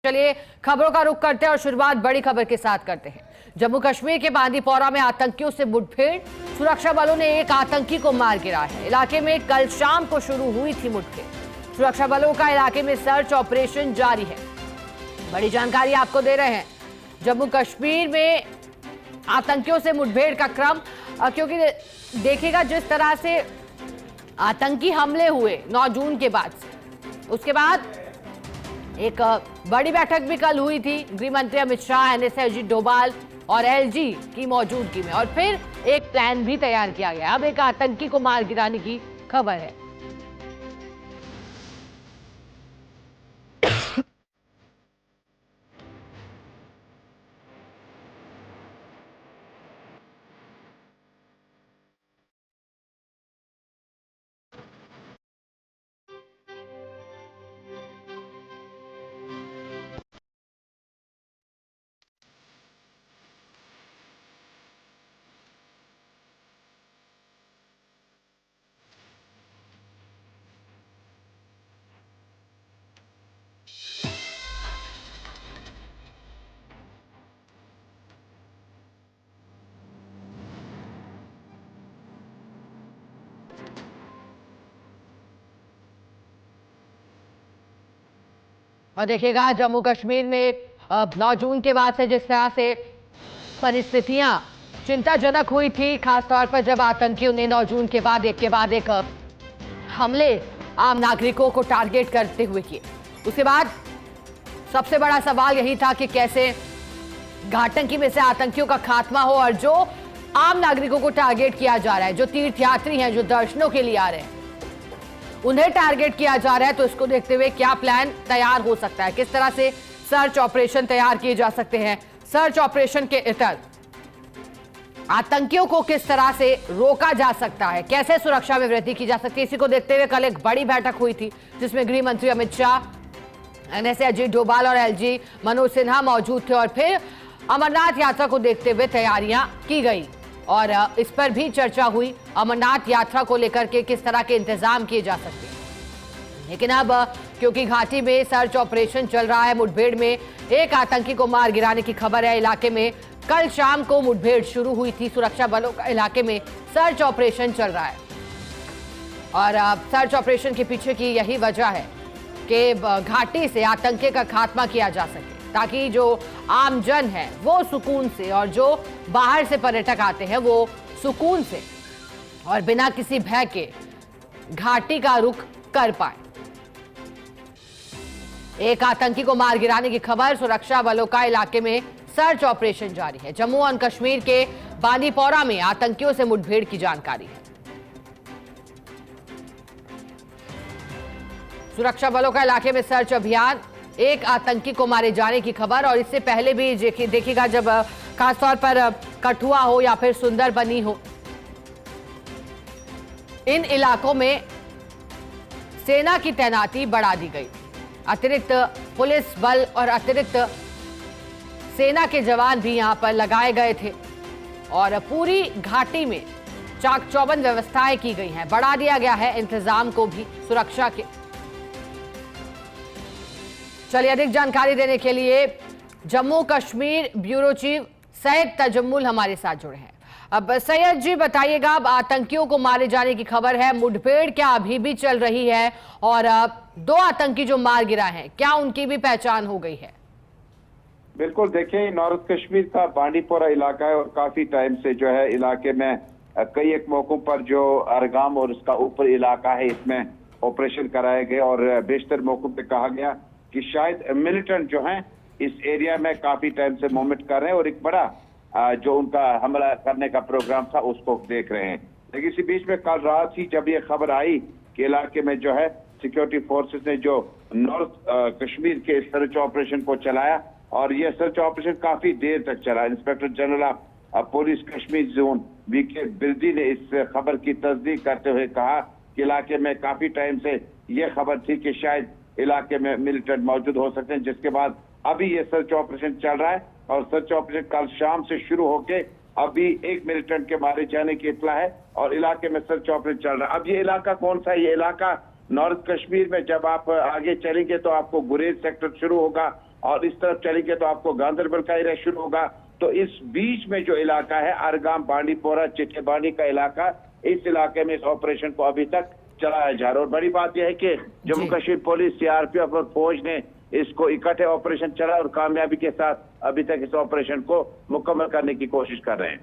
चलिए खबरों का रुख करते हैं और शुरुआत बड़ी खबर के साथ करते हैं। जम्मू कश्मीर के बांदीपोरा में आतंकियों से मुठभेड़, सुरक्षा बलों ने एक आतंकी को मार गिराया है। इलाके में कल शाम को शुरू हुई थी मुठभेड़। सुरक्षा बलों का इलाके में सर्च ऑपरेशन जारी है। बड़ी जानकारी आपको दे रहे हैं। जम्मू कश्मीर में आतंकियों से मुठभेड़ का क्रम, क्योंकि देखिएगा जिस तरह से आतंकी हमले हुए 9 जून के बाद से, उसके बाद एक बड़ी बैठक भी कल हुई थी गृह मंत्री अमित शाह, एनएसए अजीत डोभाल और एलजी की मौजूदगी में, और फिर एक प्लान भी तैयार किया गया। अब एक आतंकी को मार गिराने की खबर है। और देखिएगा जम्मू कश्मीर में 9 जून के बाद से जिस तरह से परिस्थितियां चिंताजनक हुई थी, खासतौर पर जब आतंकियों ने 9 जून के बाद एक हमले आम नागरिकों को टारगेट करते हुए किए। उसके बाद सबसे बड़ा सवाल यही था कि कैसे घाटंकी में से आतंकियों का खात्मा हो, और जो आम नागरिकों को टारगेट किया जा रहा है, जो तीर्थयात्री हैं, जो दर्शनों के लिए आ रहे हैं, उन्हें टारगेट किया जा रहा है। तो इसको देखते हुए क्या प्लान तैयार हो सकता है, किस तरह से सर्च ऑपरेशन तैयार किए जा सकते हैं, सर्च ऑपरेशन के तहत आतंकियों को किस तरह से रोका जा सकता है, कैसे सुरक्षा में वृद्धि की जा सकती है, इसी को देखते हुए कल एक बड़ी बैठक हुई थी जिसमें गृह मंत्री अमित शाह, एनएसए अजीत डोभाल और एलजी मनोज सिन्हा मौजूद थे। और फिर अमरनाथ यात्रा को देखते हुए तैयारियां की गई और इस पर भी चर्चा हुई, अमरनाथ यात्रा को लेकर के किस तरह के इंतजाम किए जा सकते हैं। लेकिन अब क्योंकि घाटी में सर्च ऑपरेशन चल रहा है, मुठभेड़ में एक आतंकी को मार गिराने की खबर है। इलाके में कल शाम को मुठभेड़ शुरू हुई थी। सुरक्षा बलों का इलाके में सर्च ऑपरेशन चल रहा है और सर्च ऑपरेशन के पीछे की यही वजह है कि घाटी से आतंकी का खात्मा किया जा सके, ताकि जो आमजन है वो सुकून से, और जो बाहर से पर्यटक आते हैं वो सुकून से और बिना किसी भय के घाटी का रुख कर पाए। एक आतंकी को मार गिराने की खबर, सुरक्षा बलों का इलाके में सर्च ऑपरेशन जारी है। जम्मू और कश्मीर के बांदीपोरा में आतंकियों से मुठभेड़ की जानकारी है। सुरक्षा बलों का इलाके में सर्च अभियान, एक आतंकी को मारे जाने की खबर। और इससे पहले भी देखिएगा जब खासतौर पर कठुआ हो या फिर सुंदरबनी हो, इन इलाकों में सेना की तैनाती बढ़ा दी गई। अतिरिक्त पुलिस बल और अतिरिक्त सेना के जवान भी यहां पर लगाए गए थे और पूरी घाटी में चाक चौबंद व्यवस्थाएं की गई हैं। बढ़ा दिया गया है इंतजाम को भी सुरक्षा के। चलिए अधिक जानकारी देने के लिए जम्मू कश्मीर ब्यूरो चीफ सैयद तजम्मुल हमारे साथ जुड़े हैं। अब सैयद जी बताइएगा, अब आतंकियों को मारे जाने की खबर है, मुठभेड़ क्या अभी भी चल रही है, और 2 आतंकी जो मार गिरा है, क्या उनकी भी पहचान हो गई है? बिल्कुल, देखिए नॉर्थ कश्मीर का बांडीपोरा इलाका है और काफी टाइम से जो है इलाके में कई एक मौकों पर जो अरगाम और उसका ऊपर इलाका है, इसमें ऑपरेशन कराए गए और बेशतर मौकों पे कहा गया कि शायद मिलिटेंट जो हैं इस एरिया में काफी टाइम से मूवमेंट कर रहे हैं और एक बड़ा जो उनका हमला करने का प्रोग्राम था उसको देख रहे हैं। लेकिन इसी बीच में कल रात ही जब ये खबर आई कि इलाके में जो है सिक्योरिटी फोर्सेस ने जो नॉर्थ कश्मीर के सर्च ऑपरेशन को चलाया, और ये सर्च ऑपरेशन काफी देर तक चला। Inspector general of police Kashmir zone VK Birdi ने इस खबर की तस्दीक करते हुए कहा कि इलाके में काफी टाइम से ये खबर थी कि शायद इलाके में मिलिटेंट मौजूद हो सकते हैं, जिसके बाद अभी ये सर्च ऑपरेशन चल रहा है। और सर्च ऑपरेशन कल शाम से शुरू होके अभी एक मिलिटेंट के मारे जाने की इत्तला है और इलाके में सर्च ऑपरेशन चल रहा है। अब ये इलाका कौन सा है? ये इलाका नॉर्थ कश्मीर में जब आप आगे चलेंगे तो आपको गुरेज सेक्टर शुरू होगा, और इस तरफ चलेंगे तो आपको गांधरबल का एरिया शुरू होगा। तो इस बीच में जो इलाका है अरगाम, बांडीपोरा, चिट्टेबानी का इलाका, इस इलाके में इस ऑपरेशन को अभी तक चलाया जा रहा है। और बड़ी बात यह है कि जम्मू कश्मीर पुलिस, सीआरपीएफ और फौज ने इसको इकट्ठे ऑपरेशन चला और कामयाबी के साथ अभी तक इस ऑपरेशन को मुकम्मल करने की कोशिश कर रहे हैं।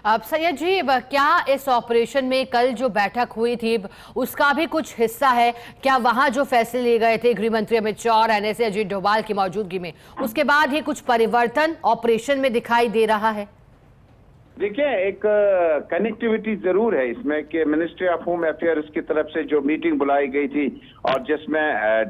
अब सैयद जी, क्या इस ऑपरेशन में कल जो बैठक हुई थी उसका भी कुछ हिस्सा है? क्या वहां जो फैसले लिए गए थे गृह मंत्री अमित शाह और एनएसए अजीत डोभाल की मौजूदगी में, उसके बाद ही कुछ परिवर्तन ऑपरेशन में दिखाई दे रहा है? देखिए, एक कनेक्टिविटी जरूर है इसमें कि मिनिस्ट्री ऑफ होम अफेयर्स की तरफ से जो मीटिंग बुलाई गई थी और जिसमें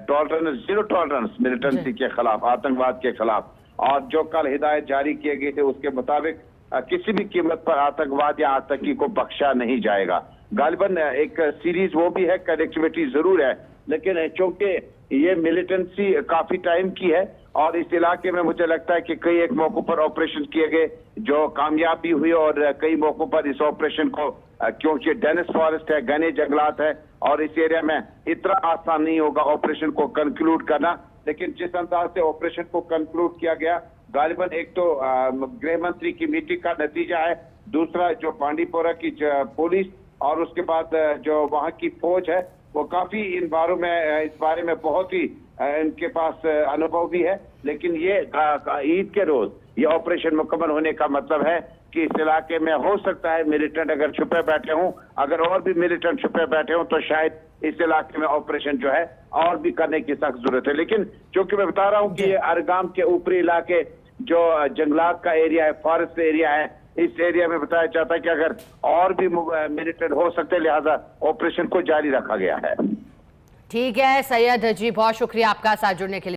टॉलरेंस, जीरो टॉलरेंस मिलिटेंसी के खिलाफ, आतंकवाद के खिलाफ, और जो कल हिदायत जारी किए गए थे उसके मुताबिक किसी भी कीमत पर आतंकवाद या आतंकी को बख्शा नहीं जाएगा। गालिबन एक सीरीज वो भी है, कनेक्टिविटी जरूर है, लेकिन चूंकि ये मिलिटेंसी काफी टाइम की है और इस इलाके में मुझे लगता है कि कई एक मौकों पर ऑपरेशन किए गए जो कामयाब भी हुए और कई मौकों पर इस ऑपरेशन को, क्योंकि डेनिस फॉरेस्ट है, घने जंगलात है और इस एरिया में इतना आसान नहीं होगा ऑपरेशन को कंक्लूड करना। लेकिन जिस अंदाज से ऑपरेशन को कंक्लूड किया गया, गालिबन एक तो गृह मंत्री की मीटिंग का नतीजा है, दूसरा जो बांडीपोरा की पुलिस और उसके बाद जो वहां की फौज है वो काफी इन बारे में बहुत ही इनके पास अनुभव भी है। लेकिन ये ईद के रोज ये ऑपरेशन मुकम्मल होने का मतलब है कि इस इलाके में हो सकता है मिलिटेंट अगर छुपे बैठे हों, अगर और भी मिलिटेंट छुपे बैठे हों तो शायद इस इलाके में ऑपरेशन जो है और भी करने की सख्त जरूरत है। लेकिन क्योंकि मैं बता रहा हूं कि ये अरगाम के ऊपरी इलाके जो जंगलात का एरिया है, फॉरेस्ट एरिया है, इस एरिया में बताया जाता है कि अगर और भी मिलिटेंट हो सकते, लिहाजा ऑपरेशन को जारी रखा गया है। ठीक है सैयद जी, बहुत शुक्रिया आपका साथ जुड़ने के लिए।